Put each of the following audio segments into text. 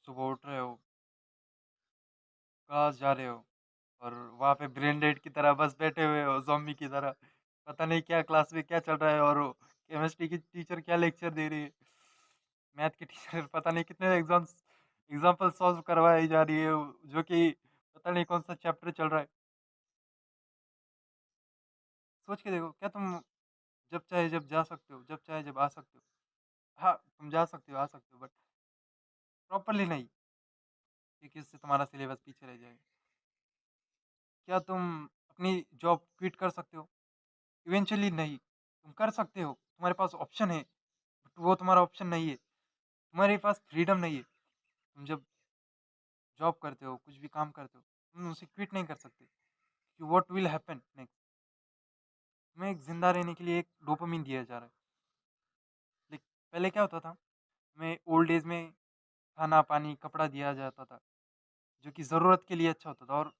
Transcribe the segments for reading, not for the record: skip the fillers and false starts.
सुबह उठ रहे हो, क्लास जा रहे हो और वहाँ पे ब्रेन डेड की तरह बस बैठे हुए हो ज़ॉम्बी की तरह। पता नहीं क्या क्लास में क्या चल रहा है और केमिस्ट्री की टीचर क्या लेक्चर दे रही है। मैथ की टीचर पता नहीं कितने एग्जाम्पल सॉल्व करवाई जा रही है, जो कि पता नहीं कौन सा चैप्टर चल रहा है। सोच के देखो, क्या तुम जब चाहे जब जा सकते हो, जब चाहे जब आ सकते हो? हाँ, तुम जा सकते हो, आ सकते हो, बट प्रॉपरली नहीं, क्योंकि इससे तुम्हारा सिलेबस पीछे रह जाएगा। क्या तुम अपनी जॉब क्विट कर सकते हो? इवेंचुअली नहीं। तुम कर सकते हो, तुम्हारे पास ऑप्शन है, बट वो तुम्हारा ऑप्शन नहीं है। तुम्हारे पास फ्रीडम नहीं है। तुम जब जॉब करते हो, कुछ भी काम करते हो, तुम उसे क्विट नहीं कर सकते, कि व्हाट विल हैपन नेक्स्ट। तुम्हें एक जिंदा रहने के लिए एक डोपामिन दिया जा रहा है। लेकिन पहले क्या होता था, हमें ओल्ड एज में खाना पानी कपड़ा दिया जाता था, जो कि ज़रूरत के लिए अच्छा होता था। और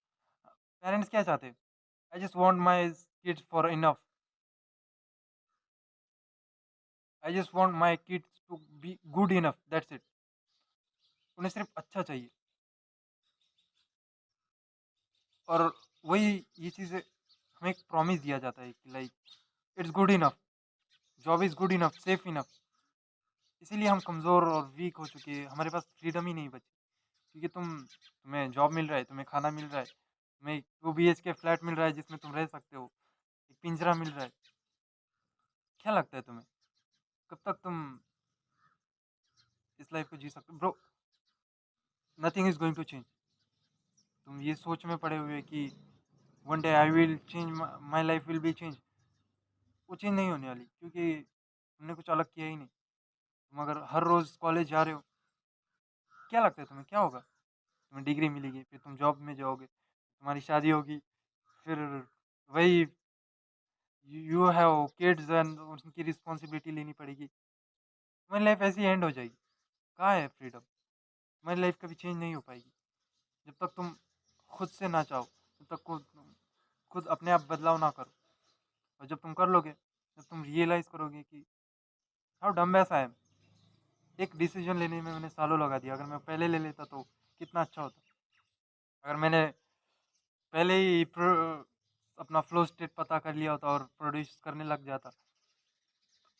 पेरेंट्स क्या चाहते हैं? I just want my kids for enough, I just want my kids to be good enough, that's it. उन्हें सिर्फ अच्छा चाहिए। और वही ये चीज़ें हमें एक प्रॉमिस दिया जाता है कि like it's good enough, job is good enough, safe enough. इसीलिए हम कमज़ोर और वीक हो चुके हैं, हमारे पास फ्रीडम ही नहीं बची। क्योंकि तुम्हें जॉब मिल रहा है, तुम्हें खाना मिल रहा है, तुम्हें 2 BHK फ्लैट मिल रहा है जिसमें तुम रह सकते हो, एक पिंजरा मिल रहा है। क्या लगता है तुम्हें, कब तक तुम इस लाइफ को जी सकते हो? Bro, nothing is going to change. तुम ये सोच में पड़े हुए कि one day I will change, my life will be change. वो चेंज नहीं होने वाली, क्योंकि तुमने कुछ अलग किया ही नहीं। तुम अगर हर रोज़ कॉलेज जा रहे हो, क्या लगता है तुम्हें क्या होगा? तुम्हें डिग्री मिलेगी, फिर तुम जॉब में जाओगे, तुम्हारी शादी होगी, फिर वही यू हैव किड्स एंड उनकी रिस्पॉन्सिबिलिटी लेनी पड़ेगी। तुम्हारी लाइफ ऐसी एंड हो जाएगी। कहाँ है फ्रीडम? तुम्हारी लाइफ कभी चेंज नहीं हो पाएगी जब तक तुम खुद से ना चाहो, जब तक खुद अपने आप बदलाव ना करो। और जब तुम कर लोगे, जब तुम रियलाइज करोगे कि हाउ डम ऐसा है, एक डिसीजन लेने में मैंने सालों लगा दिया, अगर मैं पहले ले लेता तो कितना अच्छा होता। अगर मैंने पहले ही अपना फ्लो स्टेट पता कर लिया होता और प्रोड्यूस करने लग जाता,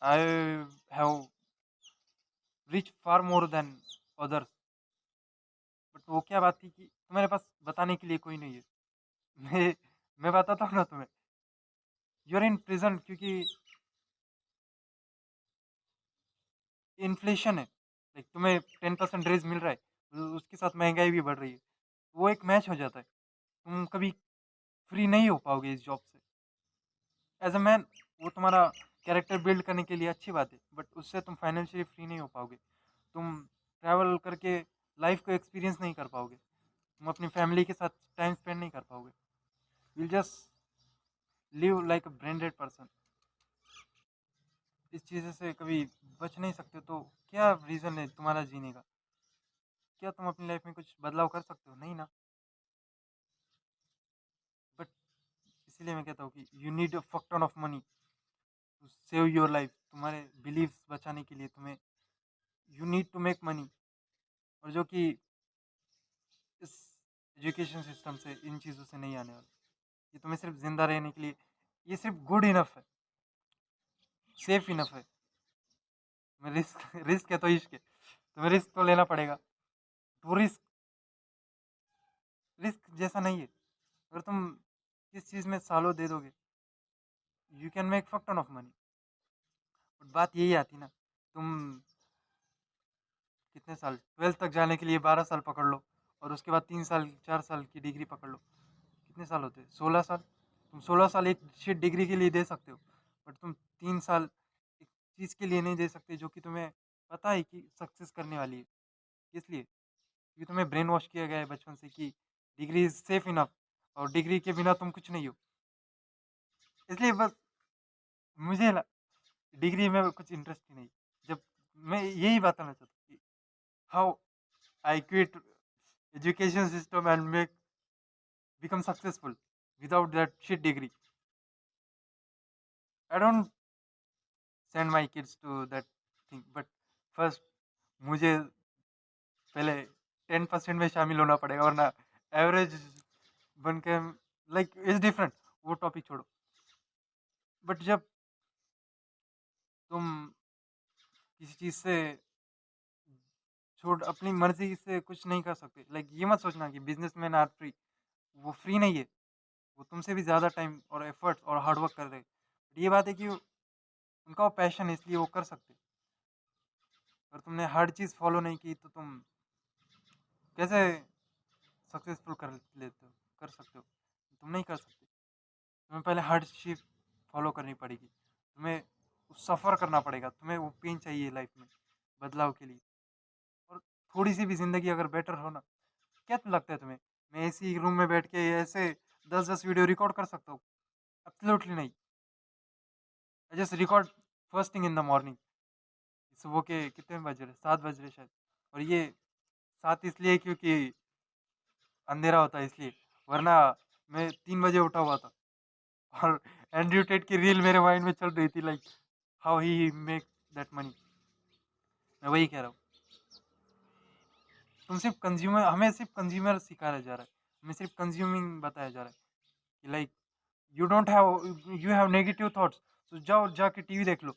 I have rich far more than others. But वो क्या बात थी कि तुम्हारे पास बताने के लिए कोई नहीं है। मैं मैं बताता हूँ ना तुम्हें, यू आर इन प्रेजेंट, क्योंकि इन्फ्लेशन है। लाइक तुम्हें 10% रेज मिल रहा है, उसके साथ महंगाई भी बढ़ रही है, वो एक मैच हो जाता है। तुम कभी फ्री नहीं हो पाओगे इस जॉब से एज अ मैन। वो तुम्हारा कैरेक्टर बिल्ड करने के लिए अच्छी बात है, बट उससे तुम फाइनेंशियली फ्री नहीं हो पाओगे। तुम ट्रैवल करके लाइफ को एक्सपीरियंस नहीं कर पाओगे, तुम अपनी फैमिली के साथ टाइम स्पेंड नहीं कर पाओगे। Will just live like a branded person. इस चीज़ से कभी बच नहीं सकते, तो क्या रीज़न है तुम्हारा जीने का? क्या तुम अपनी लाइफ में कुछ बदलाव कर सकते हो? नहीं ना। बट इसीलिए मैं कहता हूँ कि you need a fuck ton of money to save your life. तुम्हारे बिलीव्स बचाने के लिए तुम्हें you need to make money. और जो कि इस एजुकेशन सिस्टम से, इन चीज़ों से नहीं आने वाला। ये तुम्हें सिर्फ जिंदा रहने के लिए, ये सिर्फ गुड इनफ है, सेफ इनफ है। तुम्हें रिस्क रिस्क है तो इश्क है, तुम्हें रिस्क तो लेना पड़ेगा। वो रिस्क रिस्क जैसा नहीं है। अगर तुम किस चीज़ में सालों दे दोगे, you can make fuck ton of money. But बात यही आती ना, तुम कितने साल, 12th तक जाने के लिए 12 साल पकड़ लो, और उसके बाद 3 साल 4 साल की डिग्री पकड़ लो, कितने साल होते हैं? 16 साल। तुम 16 साल एक शिट डिग्री के लिए दे सकते हो, बट तुम 3 साल एक चीज़ के लिए नहीं दे सकते जो कि तुम्हें पता है कि सक्सेस करने वाली है। इसलिए क्योंकि तुम्हें ब्रेन वॉश किया गया है बचपन से कि डिग्री इज सेफ इनफ, और डिग्री के बिना तुम कुछ नहीं हो। इसलिए बस मुझे डिग्री में कुछ इंटरेस्ट ही नहीं। जब मैं यही बताना चाहता हूँ कि how I quit education system and make become successful without that shit degree. I don't send my kids to that thing, but first मुझे पहले 10% में शामिल होना पड़ेगा, वरना एवरेज बन के लाइक इज डिफरेंट। वो टॉपिक छोड़ो। बट जब तुम किसी चीज से छोड़ अपनी मर्जी से कुछ नहीं कर सकते, लाइक ये मत सोचना कि बिजनेसमैन आर फ्री। वो फ्री नहीं है, वो तुमसे भी ज्यादा टाइम और एफर्ट्स और हार्डवर्क कर रहे हैं। बट ये बात है कि उनका वो पैशन है, इसलिए वो कर सकते। अगर तुमने हर चीज फॉलो नहीं की तो तुम कैसे सक्सेसफुल कर लेते हो, कर सकते हो? तुम नहीं कर सकते। तुम्हें पहले हर चीज फॉलो करनी पड़ेगी, तुम्हें सफ़र करना पड़ेगा, तुम्हें वो पेन चाहिए लाइफ में बदलाव के लिए। और थोड़ी सी भी जिंदगी अगर बेटर हो ना, क्या लगता है तुम्हें मैं इसी रूम में बैठ के ऐसे 10-10 वीडियो रिकॉर्ड कर सकता हूँ? एब्सोल्युटली नहीं। I just record first thing in the morning. सुबह के कितने बज रहे, 7 बज रहे शायद। और ये 7 इसलिए क्योंकि अंधेरा होता है इसलिए, वरना मैं 3 बजे उठा हुआ था। और एंड्रयू टेट की रील मेरे माइंड में चल रही थी, like how he make that money. मैं वही कह रहा हूँ, तुम सिर्फ कंज्यूमर, हमें सिर्फ कंज्यूमर सिखाया जा रहा है, हमें सिर्फ कंज्यूमिंग बताया जा रहा है कि like you don't have, you have negative thoughts, तो जाओ जाके टीवी देख लो।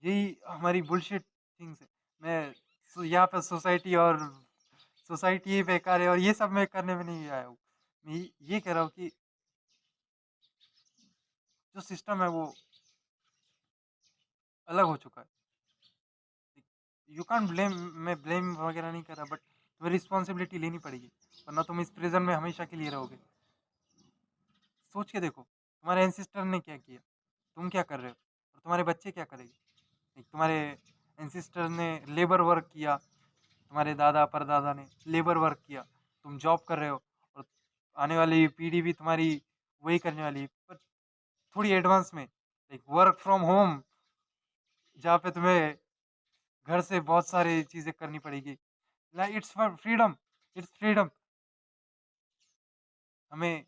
यही हमारी बुलशिट थिंग्स है। मैं यहाँ पे सोसाइटी और सोसाइटी बेकार है और ये सब मैं करने में नहीं आया हूँ। मैं ये कह रहा हूँ कि जो सिस्टम है वो अलग हो चुका है। यू कैन ब्लेम, मैं ब्लेम वगैरह नहीं कर रहा, बट तुम्हें रिस्पॉन्सिबिलिटी लेनी पड़ेगी, वरना तुम इस प्रिजन में हमेशा के लिए रहोगे। सोच के देखो, तुम्हारे एंसिस्टर ने क्या किया, तुम क्या कर रहे हो, और तुम्हारे बच्चे क्या करेंगे। एक तुम्हारे एंसिस्टर ने लेबर वर्क किया, तुम्हारे दादा परदादा ने लेबर वर्क किया, तुम जॉब कर रहे हो, और आने वाली पीढ़ी भी तुम्हारी वही करने वाली है, पर थोड़ी एडवांस में, लाइक वर्क फ्रॉम होम, जहाँ पे तुम्हें घर से बहुत सारी चीजें करनी पड़ेगी। Like it's for freedom, it's freedom. हमें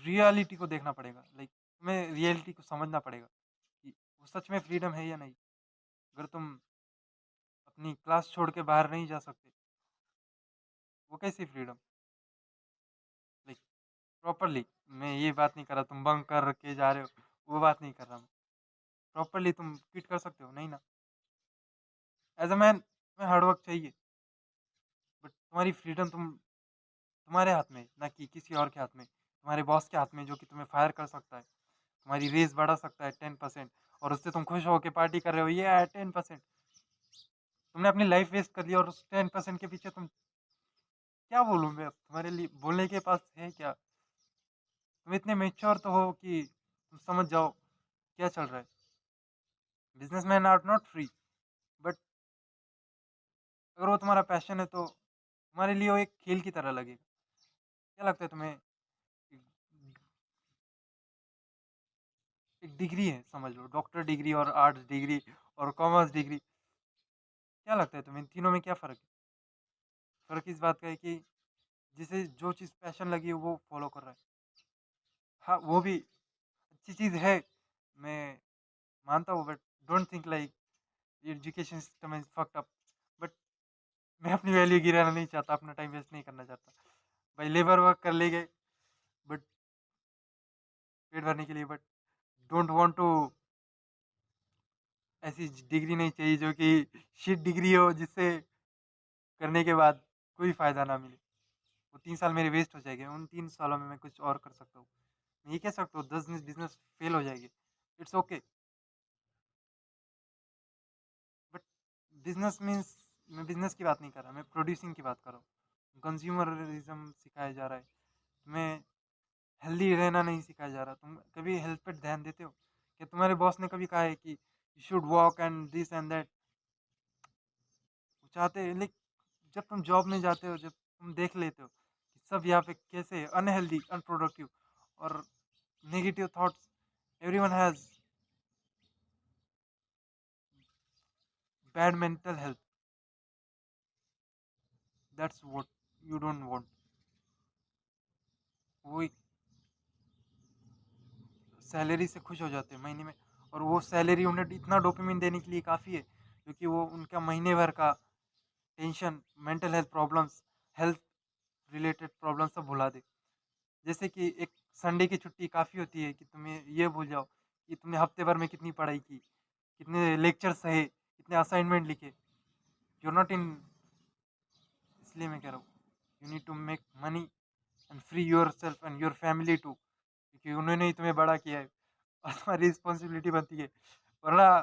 रियलिटी को देखना पड़ेगा, लाइक तुम्हें रियलिटी को समझना पड़ेगा कि वो सच में फ्रीडम है या नहीं। अगर तुम अपनी क्लास छोड़ के बाहर नहीं जा सकते, वो कैसी फ्रीडम? लाइक प्रॉपरली, मैं ये बात नहीं कर रहा तुम बंक कर के जा रहे हो, वो बात नहीं कर रहा मैं। प्रॉपरली तुम क्विट कर सकते हो नहीं ना? एज अ मैन तुम्हें हार्डवर्क चाहिए, बट तुम्हारी फ्रीडम तुम्हारे हाथ में, ना कि किसी और के हाथ में। तुम्हारे बॉस के हाथ में, जो कि तुम्हें फायर कर सकता है, तुम्हारी रेस बढ़ा सकता है 10%, और उससे तुम खुश होकर पार्टी कर रहे हो, ये 10%। तुमने अपनी लाइफ वेस्ट कर ली और उस 10% के पीछे तुम, क्या बोलूँ मैं अब, तुम्हारे लिए बोलने के पास है क्या? तुम इतने मेच्योर तो हो कि तुम समझ जाओ क्या चल रहा है। Businessman are not free, but अगर वो तुम्हारा पैशन है तो तुम्हारे लिए वो एक खेल की तरह लगेगा। क्या लगता है तुम्हें? एक एक डिग्री है, समझ लो, डॉक्टर डिग्री और आर्ट्स डिग्री और कॉमर्स डिग्री। क्या लगता है तुम्हें इन तीनों में क्या फ़र्क है? फ़र्क इस बात का है कि जिसे जो चीज़ पैशन लगी है वो फॉलो कर रहा है। हाँ, वो भी अच्छी चीज़ है, मैं मानता हूँ, but don't think like education system is fucked up. But मैं अपनी वैल्यू गिराना नहीं चाहता, अपना टाइम वेस्ट नहीं करना चाहता। भाई लेबर वर्क कर लेंगे, बट पेट भरने के लिए, बट डोंट वांट टू ऐसी डिग्री नहीं चाहिए जो कि शिट डिग्री हो, जिससे करने के बाद कोई फ़ायदा ना मिले। वो 3 साल मेरे वेस्ट हो जाएंगे, उन 3 सालों में मैं कुछ और कर सकता हूँ। मैं ये कह सकता हूँ 10 बिजनेस फेल हो जाएगी, it's okay. But business means, मैं बिजनेस की बात नहीं कर रहा, मैं प्रोड्यूसिंग की बात कर रहा हूँ। कंज्यूमरिज्म सिखाया जा रहा है तुम्हें, हेल्दी रहना नहीं सिखाया जा रहा। तुम कभी हेल्थ पे ध्यान देते हो? क्या तुम्हारे बॉस ने कभी कहा है कि you should walk and this and that? वो चाहते हैं, लेकिन जब तुम जॉब में जाते हो, जब तुम देख लेते हो कि सब यहाँ पे कैसे अनहेल्दी, अनप्रोडक्टिव और negative thoughts, everyone has bad mental health, that's what you don't want. वो एक सैलरी से खुश हो जाते हैं महीने में, और वो सैलरी उन्हें इतना डोपामिन देने के लिए काफ़ी है, क्योंकि वो उनका महीने भर का tension, mental health related problem सब भुला दे। जैसे कि एक संडे की छुट्टी काफ़ी होती है कि तुम्हें ये भूल जाओ कि तुमने हफ्ते भर में कितनी पढ़ाई की, कितने लेक्चर सहे, कितने असाइनमेंट लिखे। यू नॉट इन, इसलिए मैं कह रहा हूँ you need to make money and free yourself and your family too, क्योंकि उन्होंने ही तुम्हें बड़ा किया है और तुम्हारी रिस्पॉन्सिबिलिटी बनती है। वरना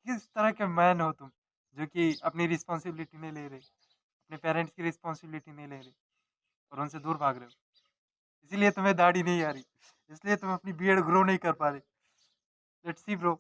किस तरह के मैन हो तुम जो कि अपनी रिस्पॉन्सिबिलिटी नहीं ले रहे, अपने पेरेंट्स की रिस्पॉन्सिबिलिटी नहीं ले रहे और उनसे दूर भाग रहे हो। इसीलिए तुम्हें दाढ़ी नहीं आ रही, इसलिए तुम अपनी बियर्ड ग्रो नहीं कर पा रहे। Let's see bro.